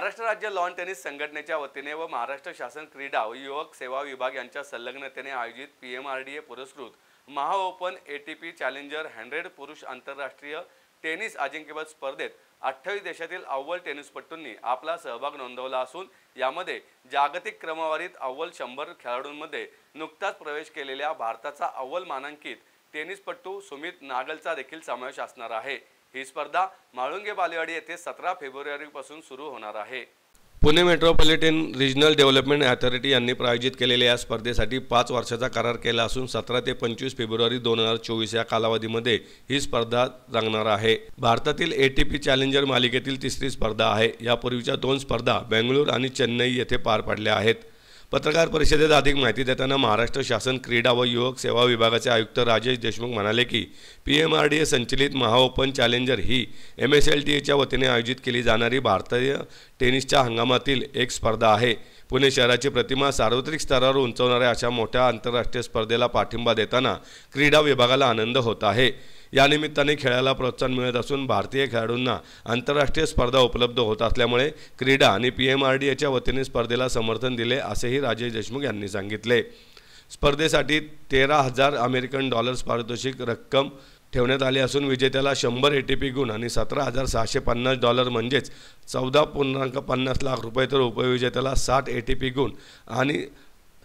महाराष्ट्र राज्य lawn tennis संघटनेच्या वतीने व महाराष्ट्र शासन क्रीडा व युवक सेवा विभाग यांच्या संलग्नतेने आयोजित PMRDA पुरस्कृत महा ओपन ATP चॅलेंजर 100 पुरुष आंतरराष्ट्रीय टेनिस अजिंक्यपद स्पर्धेत 28 देशातील अव्वल टेनिसपटूंनी आपला सहभाग नोंदवला असून यामध्ये जागतिक क्रमवारीत अव्वल 100 खेळाडूंमध्ये नुकताच प्रवेश केलेल्या भारताचा अव्वल मानांकित टेनिसपटू सुमित नागलचा देखील समावेश असणार आहे। ही स्पर्धा माळुंगे बालेवाडी येथे 17 फेब्रुवारीपासून सुरू होणार आहे। Pune metropolitan regional development authority यांनी प्रायोजित केलेल्या या स्पर्धेसाठी 5 वर्षाचा करार केला असून 17 ते 25 फेब्रुवारी 2024 या कालावधीमध्ये ही स्पर्धा रंगणार आहे। भारतातील ATP चॅलेंजर मालिकेतील तिसरी स्पर्धा आहे। यापूर्वीच्या 2 स्पर्धा बेंगळूर आणि चेन्नई येथे पार पडल्या आहेत। पत्रकार परिषदेत अधिक माहिती देताना महाराष्ट्र शासन क्रीडा व युवक सेवा विभागाचे आयुक्त राजेश देशमुख म्हणाले की PMRDA संचलित महा ओपन चॅलेंजर ही MSLTA वतीने आयोजित केली जाणारी भारतीय टेनिसच्या हंगामातील एक स्पर्धा आहे। पुणे शहराची प्रतिमा सार्वत्रिक स्तरावर उंचावणाऱ्या अशा मोठ्या आंतरराष्ट्रीय स्पर्धेला पाठिंबा देताना क्रीडा विभागाला आनंद होत आहे। या निमित्ताने खेळाला प्रोत्साहन मिळत असून भारतीय खेळाडूंना आंतरराष्ट्रीय स्पर्धा उपलब्ध होत असल्यामुळे क्रीडा आणि PMRDAच्या वतीने स्पर्धेला समर्थन दिले असेही राजेश देशमुख यांनी सांगितले। स्पर्धेसाठी $13,000 अमेरिकन पारितोषिक रक्कम ठेवण्यात आली असून विजेत्याला 100 ATP गुण आणि $17,650 म्हणजेच 14.50 लाख रुपये तर उपविजेत्याला 60 ATP गुण आणि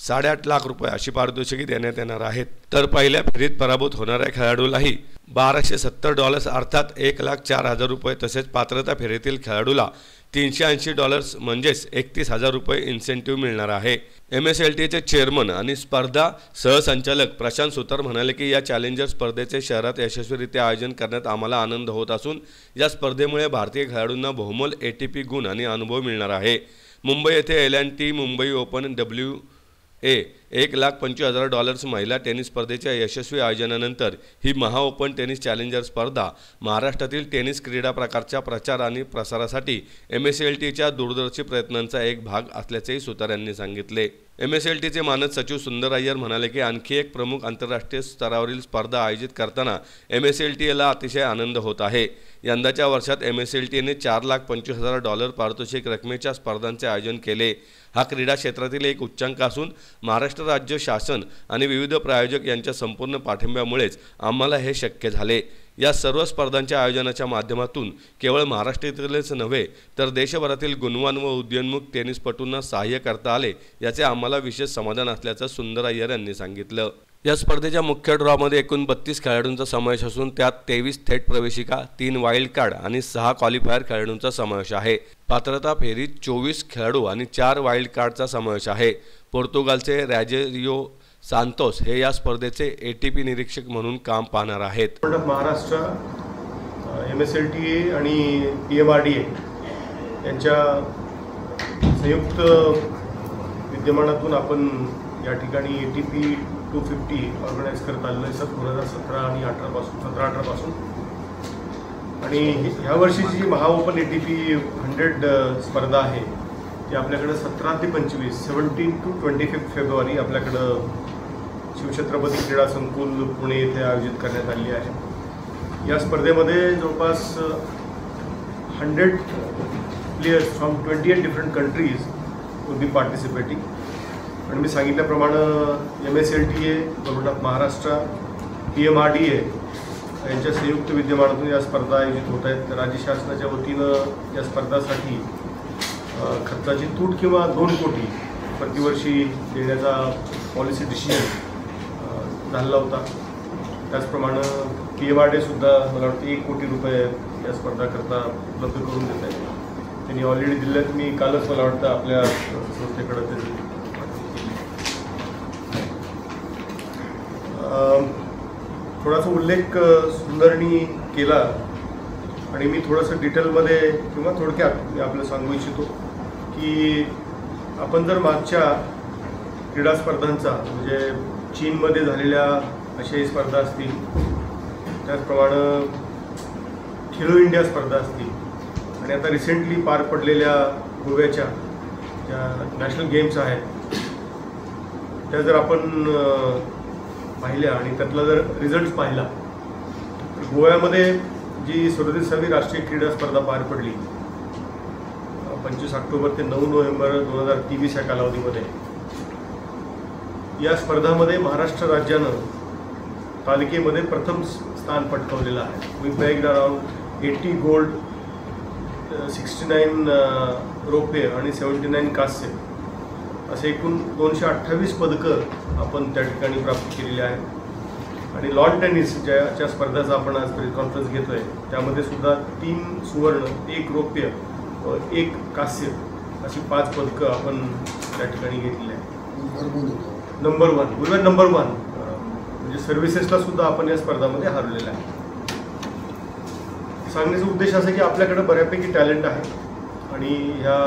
8.5 लाख रुपये अशी पारितोषिके देण्यात येणार आहेत। तर पहिल्या फेरीत पराभूत होणाऱ्या खेळाडूलाही $1,270 अर्थात 1,04,000 रुपये तसेच पात्रता फेरीतील खेळाडूला $380 म्हणजेच 31,000 रुपये इन्सेंटिव्ह मिळणार आहे। MSLTचे चेअरमन आणि स्पर्धा सहसंचालक प्रशांत सुतार म्हणाले की या चॅलेंजर स्पर्धेचे शहरात यशस्वीरित्या आयोजन करण्यात आम्हाला आनंद होत असून या स्पर्धेमुळे भारतीय खेळाडूंना बहुमोल ATP गुण आणि अनुभव मिळणार आहे। मुंबई येथे L&T मुंबई ओपन $1,25,000 महिला टेनिस स्पर्धेच्या यशस्वी आयोजनानंतर ही महा ओपन टेनिस चॅलेंजर स्पर्धा महाराष्ट्रातील टेनिस क्रीडा प्रकारच्या प्रचार आणि प्रसारासाठी MSLTच्या दूरदर्शी प्रयत्नांचा एक भाग असल्याचेही सुतार यांनी सांगितले। MSLTचे मानद सचिव सुंदर अय्यर म्हणाले की आणखी एक प्रमुख आंतरराष्ट्रीय स्तरावरील स्पर्धा आयोजित करताना MSLTला अतिशय आनंद होत आहे। यंदाच्या वर्षात MSLTने $4,25,000 पारितोषिक रकमेच्या स्पर्धांचे आयोजन केले। हा क्रीडा क्षेत्रातील एक उच्चांक असून महाराष्ट्र राज्य शासन आणि विविध प्रायोजक यांच्या संपूर्ण पाठिंब्यामुळेच आम्हाला हे शक्य झाले। या सर्व स्पर्धांच्या आयोजनाच्या माध्यमातून केवळ महाराष्ट्रातीलच नव्हे तर देशभरातील गुणवान व उदयोन्मुख टेनिसपटूंना सहाय्य करता आले याचे आम्हाला विशेष समाधान असल्याचं सुंदर अय्यर यांनी सांगितलं। या स्पर्धेच्या मुख्य ड्रॉमध्ये एकूण 32 खेळाडूंचा समावेश असून त्यात 23 थेट प्रवेशिका, 3 वाईल्ड कार्ड आणि 6 क्वालिफायर खेळाडूंचा समावेश आहे। पात्रता फेरीत 24 खेळाडू आणि 4 वाईल्ड कार्डचा समावेश आहे। पोर्तुगालचे रॅजेरियो सांतोस हे या स्पर्धेचे ATP निरीक्षक म्हणून काम पाहणार आहेत। महाराष्ट्र MSLTA आणि PMRDA यांच्या संयुक्त विद्यमानातून आपण या ठिकाणी ATP 250 ऑर्गनाईज करत आलेलो आहे 2017 आणि 17-18 पासून। आणि ह्या वर्षीची महा ओपन ATP 100 स्पर्धा आहे ती आपल्याकडे 17 ते 25 17 to 25 फेब्रुवारी आपल्याकडं शिवछत्रपती क्रीडा संकुल पुणे येथे आयोजित करण्यात आली आहे। या स्पर्धेमध्ये जवळपास 100 players from 28 different countries will be participating. आणि मी सांगितल्याप्रमाणे MSLTA government of Maharashtra PMRDA यांच्या संयुक्त विद्यमानातून या स्पर्धा आयोजित होत आहेत। राज्य शासनाच्या वतीनं या स्पर्धासाठी खर्चाची तूट किंवा 2 कोटी प्रतिवर्षी देण्याचा पॉलिसी डिसिजन झाला होता। त्याचप्रमाणे PMRDA सुद्धा मला वाटतं 1 कोटी रुपये या स्पर्धाकरता उपलब्ध करून देत आहे। त्यांनी ऑलरेडी दिल्यात, मी कालच मला वाटतं आपल्या संस्थेकडे ते थोडासा उल्लेख सुंदरनी केला आणि मी थोडंसं डिटेलमध्ये किंवा थोडक्यात मी आपलं सांगू इच्छितो की आपण जर मागच्या क्रीडा स्पर्धांचा म्हणजे चीनमध्ये झालेल्या आशियाई स्पर्धा असतील, त्याचप्रमाणे खेलो इंडिया स्पर्धा असतील आणि आता रिसेंटली पार पडलेल्या गोव्याच्या ज्या नॅशनल गेम्स आहेत त्या जर आपण पाहिल्या आणि त्यातला जर रिझल्ट पाहिला तर गोव्यामध्ये जी 37वी राष्ट्रीय क्रीडा स्पर्धा पार पडली 25 ऑक्टोबर ते 9 नोव्हेंबर 2023 या कालावधीमध्ये या स्पर्धामध्ये महाराष्ट्र राज्यानं तालिकेमध्ये प्रथम स्थान पटकावलेलं आहे. वी बॅग्ड अराउंड 80 गोल्ड, 69 रौप्य आणि 79 कांस्य असे एकूण 228 पदकं आपण त्या ठिकाणी प्राप्त केलेली आहे. आणि लॉन टेनिस ज्या स्पर्धाचा आपण आज प्रेस कॉन्फरन्स घेतोय त्यामध्ये सुद्धा 3 सुवर्ण, 1 रौप्य, 1 कांस्य अशी 5 पदकं आपण त्या ठिकाणी घेतलेली आहे. नंबर 1 वी वर नंबर 1 म्हणजे सर्व्हिसेसला सुद्धा आपण या स्पर्धामध्ये हरवलेलं आहे. सांगण्याचा उद्देश असा की आपल्याकडे बऱ्यापैकी टॅलेंट आहे आणि ह्या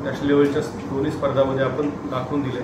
नॅशनल लेवलच्या दोन्ही स्पर्धामध्ये आपण दाखवून दिले.